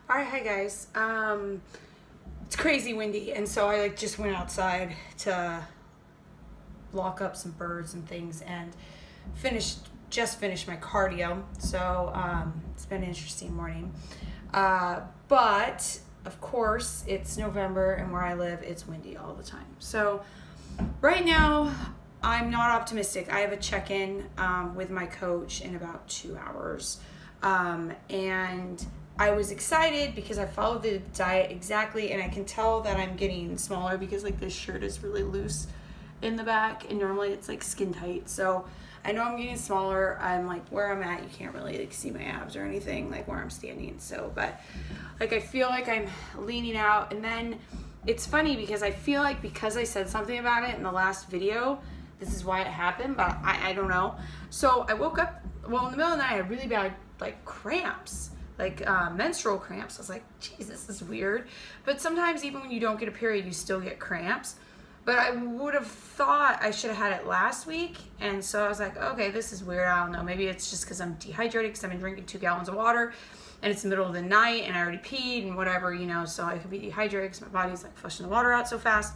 All right, hi guys. It's crazy windy, and so I just went outside to lock up some birds and things, and just finished my cardio. So it's been an interesting morning. But of course, it's November, and where I live, it's windy all the time. So right now, I'm not optimistic. I have a check-in with my coach in about 2 hours, and I was excited because I followed the diet exactly, and I can tell that I'm getting smaller because this shirt is really loose in the back, and normally it's skin tight. So I know I'm getting smaller. I'm where I'm at, you can't really see my abs or anything where I'm standing. So, but I feel like I'm leaning out, and then it's funny because I feel because I said something about it in the last video, this is why it happened, but I don't know. So I woke up, in the middle of the night, I had really bad cramps. Menstrual cramps. I was like, geez, this is weird. But sometimes even when you don't get a period, you still get cramps. But I would have thought I should have had it last week. And so I was like, okay, this is weird. I don't know. Maybe it's just because I'm dehydrated because I've been drinking 2 gallons of water and it's the middle of the night and I already peed and whatever, so I could be dehydrated because my body's flushing the water out so fast.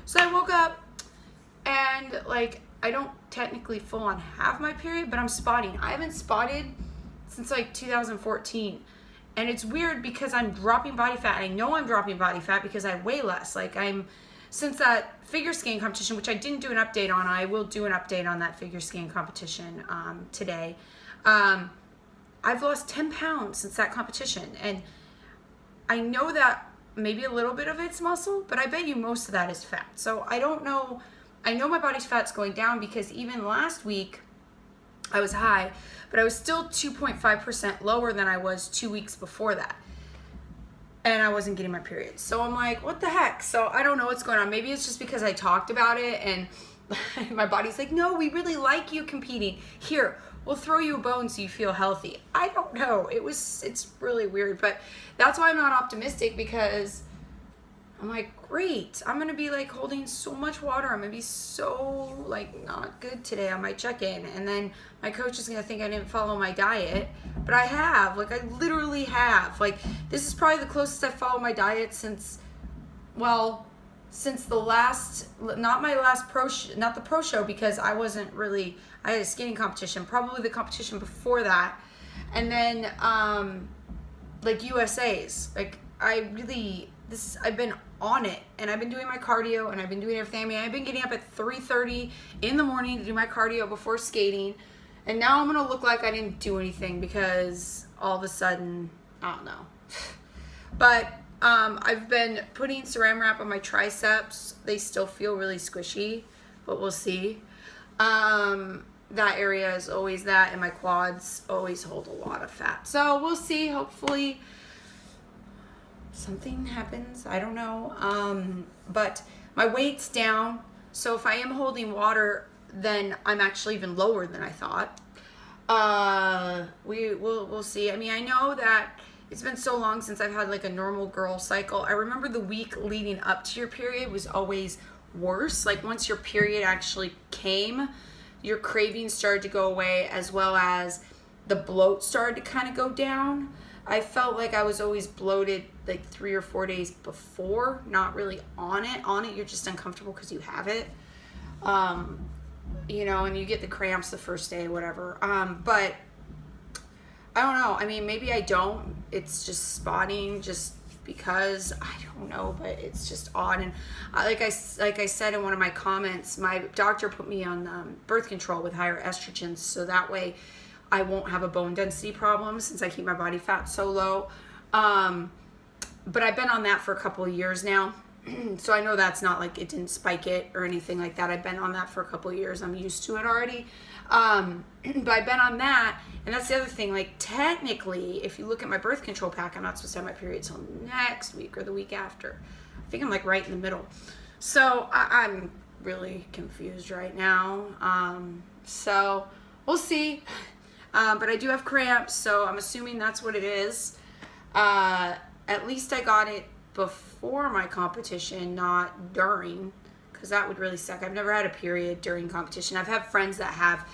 So I woke up and I don't technically full on have my period, but I'm spotting. I haven't spotted since 2014, and it's weird because I'm dropping body fat. I know I'm dropping body fat because I weigh less. Since that figure skating competition, which I didn't do an update on, I will do an update on that figure skating competition today. I've lost 10 pounds since that competition, and I know that maybe a little bit of it's muscle, but I bet you most of that is fat. So I don't know. I know my body's fat's going down because even last week I was high, but I was still 2.5% lower than I was 2 weeks before that. And I wasn't getting my period. So I'm like, what the heck? So I don't know what's going on. Maybe it's just because I talked about it and my body's like, no, we really like you competing. Here, we'll throw you a bone so you feel healthy. I don't know. It's really weird, but that's why I'm not optimistic, because I'm like, great, I'm gonna be holding so much water. I'm gonna be so not good today on my check-in, and then my coach is gonna think I didn't follow my diet, but I have. I literally have. This is probably the closest I've followed my diet since the last, not the pro show, because I wasn't really. I had a skating competition, probably the competition before that, and then USA's. I've been on it, and I've been doing my cardio, and I've been doing everything. I mean, I've been getting up at 3:30 in the morning to do my cardio before skating, and now I'm gonna look like I didn't do anything because all of a sudden, I don't know. But I've been putting saran wrap on my triceps. They still feel really squishy, but we'll see. That area is always that, and my quads always hold a lot of fat. So we'll see. Hopefully something happens. I don't know. But my weight's down. So if I am holding water, then I'm actually even lower than I thought. We'll see. I mean, I know that it's been so long since I've had a normal girl cycle. I remember the week leading up to your period was always worse. Once your period actually came, your cravings started to go away, as well as the bloat started to kind of go down. I felt like I was always bloated 3 or 4 days before, not really on it. On it, you're just uncomfortable because you have it. And you get the cramps the first day, whatever. But I don't know. I mean, maybe I don't. It's just spotting, just because I don't know, but it's just odd. And like I said in one of my comments, my doctor put me on birth control with higher estrogens, so that way I won't have a bone density problem since I keep my body fat so low. But I've been on that for a couple of years now. So I know that's not it didn't spike it or anything like that. I've been on that for a couple of years. I'm used to it already. But I've been on that, and that's the other thing. Technically, if you look at my birth control pack, I'm not supposed to have my period till next week or the week after. I think I'm right in the middle. So I'm really confused right now. So we'll see. But I do have cramps, so I'm assuming that's what it is. At least I got it before my competition, not during, because that would really suck. I've never had a period during competition. I've had friends that have,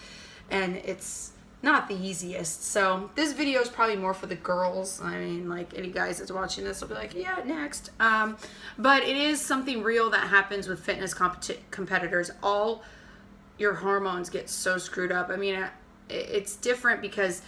and it's not the easiest. So this video is probably more for the girls. I mean, like, any guys that's watching this will be like, yeah, next. But it is something real that happens with fitness competitors. All your hormones get so screwed up. I mean, it's different because,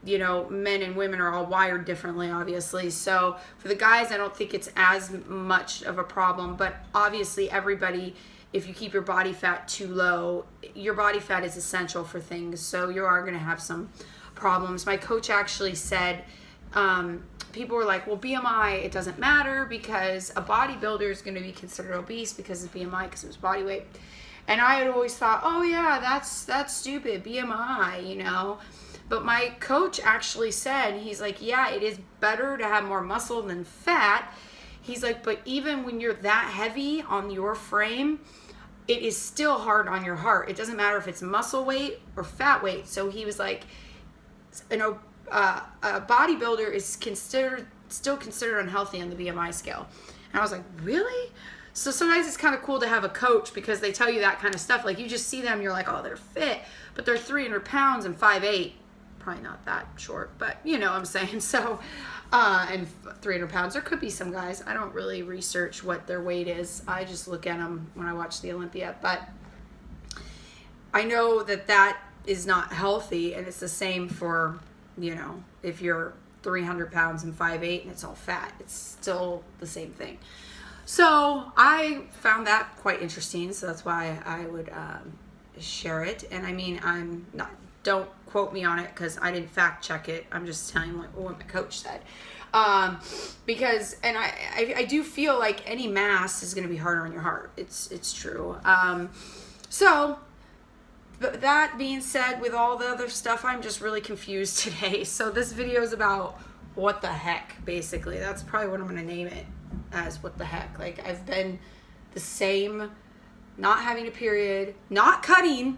you know, men and women are all wired differently, obviously. So for the guys, I don't think it's as much of a problem. But obviously, everybody, if you keep your body fat too low, your body fat is essential for things. So you are going to have some problems. My coach actually said, people were like, well, BMI, it doesn't matter because a bodybuilder is going to be considered obese because of BMI, because of his body weight. And I had always thought, oh yeah, that's stupid, BMI, you know. But my coach actually said, he's like, yeah, it is better to have more muscle than fat. He's like, but even when you're that heavy on your frame, it is still hard on your heart. It doesn't matter if it's muscle weight or fat weight. So he was like, you know, a bodybuilder is still considered unhealthy on the BMI scale. And I was like, really? So sometimes it's kind of cool to have a coach because they tell you that kind of stuff. Like, you just see them, you're like, oh, they're fit, but they're 300 pounds and 5'8". Probably not that short, but you know what I'm saying. So, and 300 pounds. There could be some guys. I don't really research what their weight is. I just look at them when I watch the Olympia. But I know that is not healthy, and it's the same for, you know, if you're 300 pounds and 5'8" and it's all fat, it's still the same thing. So I found that quite interesting. So that's why I would share it. And I mean, don't quote me on it because I didn't fact check it. I'm just telling you what my coach said. Because, and I do feel like any mass is going to be harder on your heart. It's true. So that being said, with all the other stuff, I'm just really confused today. So this video is about what the heck, basically. That's probably what I'm going to name it, as what the heck. Like, I've been the same, not having a period, not cutting,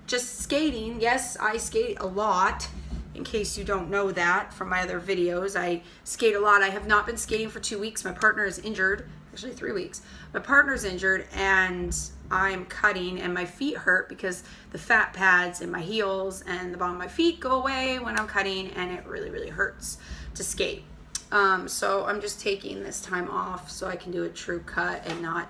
just skating. Yes, I skate a lot. In case you don't know that from my other videos, I skate a lot. I have not been skating for 2 weeks. My partner is injured. Actually 3 weeks. My partner's injured and I'm cutting and my feet hurt because the fat pads in my heels and the bottom of my feet go away when I'm cutting, and it really, really hurts to skate. So I'm just taking this time off so I can do a true cut and not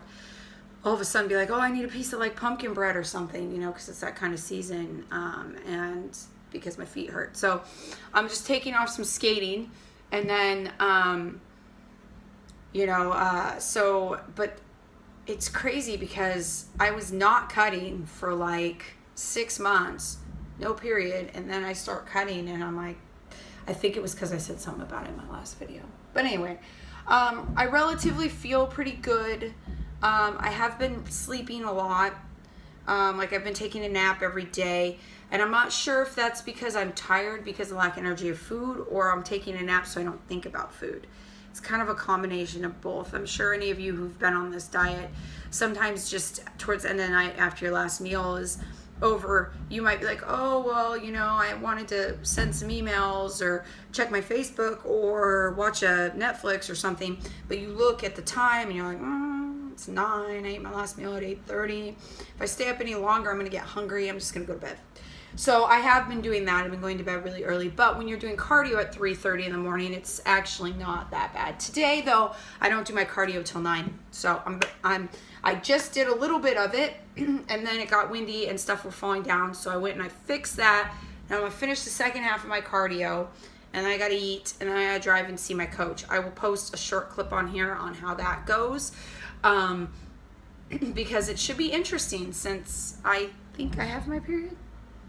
all of a sudden be like, oh, I need a piece of like pumpkin bread or something, you know, because it's that kind of season, and because my feet hurt. So I'm just taking off some skating, and then, you know, but it's crazy because I was not cutting for like 6 months, no period, and then I start cutting, and I'm like, I think it was because I said something about it in my last video. But anyway, I relatively feel pretty good. I have been sleeping a lot. Like, I've been taking a nap every day, and I'm not sure if that's because I'm tired because of lack of energy of food, or I'm taking a nap so I don't think about food. It's kind of a combination of both. I'm sure any of you who've been on this diet, sometimes just towards the end of the night after your last meal is over, you might be like, oh, well, you know, I wanted to send some emails or check my Facebook or watch a Netflix or something, but you look at the time and you're like, it's 9, I ate my last meal at 8:30. If I stay up any longer, I'm going to get hungry. I'm just going to go to bed. So I have been doing that. I've been going to bed really early. But when you're doing cardio at 3:30 in the morning, it's actually not that bad. Today, though, I don't do my cardio till 9. So I just did a little bit of it, and then it got windy and stuff were falling down. So I went and I fixed that. And I'm going to finish the second half of my cardio. And then I got to eat. And then I got to drive and see my coach. I will post a short clip on here on how that goes. Because it should be interesting since I think I have my period.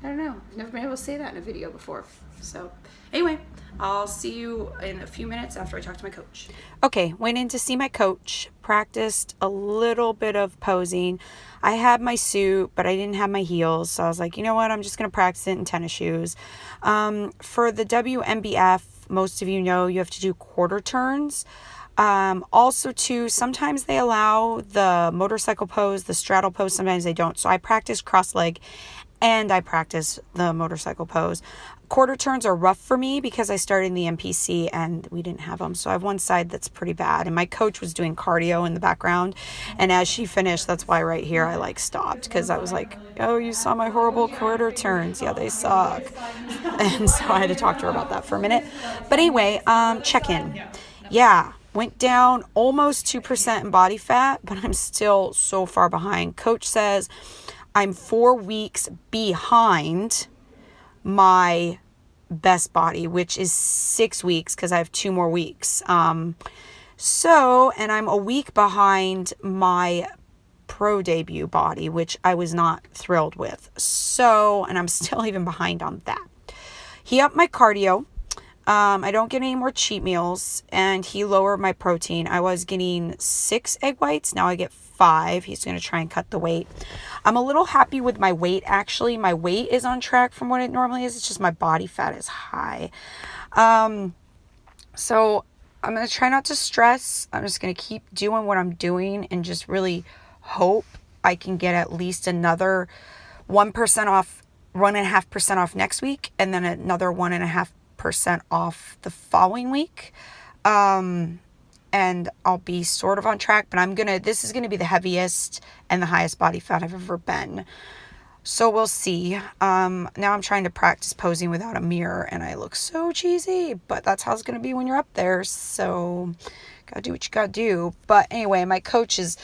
I don't know. I've never been able to say that in a video before. So anyway, I'll see you in a few minutes after I talk to my coach. Okay, went in to see my coach, practiced a little bit of posing. I had my suit, but I didn't have my heels. So I was like, you know what? I'm just going to practice it in tennis shoes. For the WNBF, most of you know you have to do quarter turns. Also too, sometimes they allow the motorcycle pose, the straddle pose, sometimes they don't. So I practice cross leg and I practice the motorcycle pose. quarter turns are rough for me because I started in the NPC and we didn't have them. So I have one side that's pretty bad. And my coach was doing cardio in the background. And as she finished, that's why right here I like stopped, because I was like, oh, you saw my horrible quarter turns. Yeah, they suck. And so I had to talk to her about that for a minute. But anyway, check-in. Yeah, went down almost 2% in body fat, but I'm still so far behind. Coach says I'm 4 weeks behind my best body, which is 6 weeks because I have 2 more weeks. And I'm a week behind my pro debut body, which I was not thrilled with. So, and I'm still even behind on that. He upped my cardio. I don't get any more cheat meals, and he lowered my protein. I was getting 6 egg whites. Now I get 5. He's going to try and cut the weight. I'm a little happy with my weight, actually. My weight is on track from what it normally is. It's just my body fat is high. So I'm going to try not to stress. I'm just going to keep doing what I'm doing and just really hope I can get at least another 1% off, 1.5% off next week, and then another 1.5% off the following week. And I'll be sort of on track, but this is going to be the heaviest and the highest body fat I've ever been. So we'll see. Now I'm trying to practice posing without a mirror, and I look so cheesy, but that's how it's going to be when you're up there. So gotta do what you gotta do. But anyway, my coach is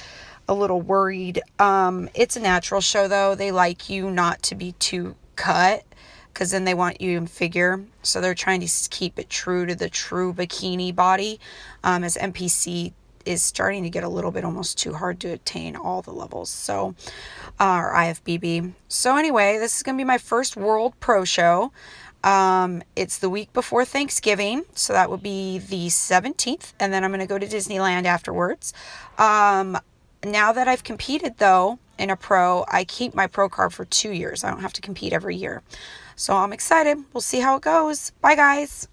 a little worried. It's a natural show though. They like you not to be too cut, because then they want you in figure. So they're trying to keep it true to the true bikini body, as NPC is starting to get a little bit almost too hard to attain all the levels. So, or IFBB. So anyway, this is going to be my first World Pro show. It's the week before Thanksgiving, so that will be the 17th, and then I'm going to go to Disneyland afterwards. Now that I've competed though in a pro, I keep my pro card for 2 years. I don't have to compete every year. So I'm excited. We'll see how it goes. Bye guys.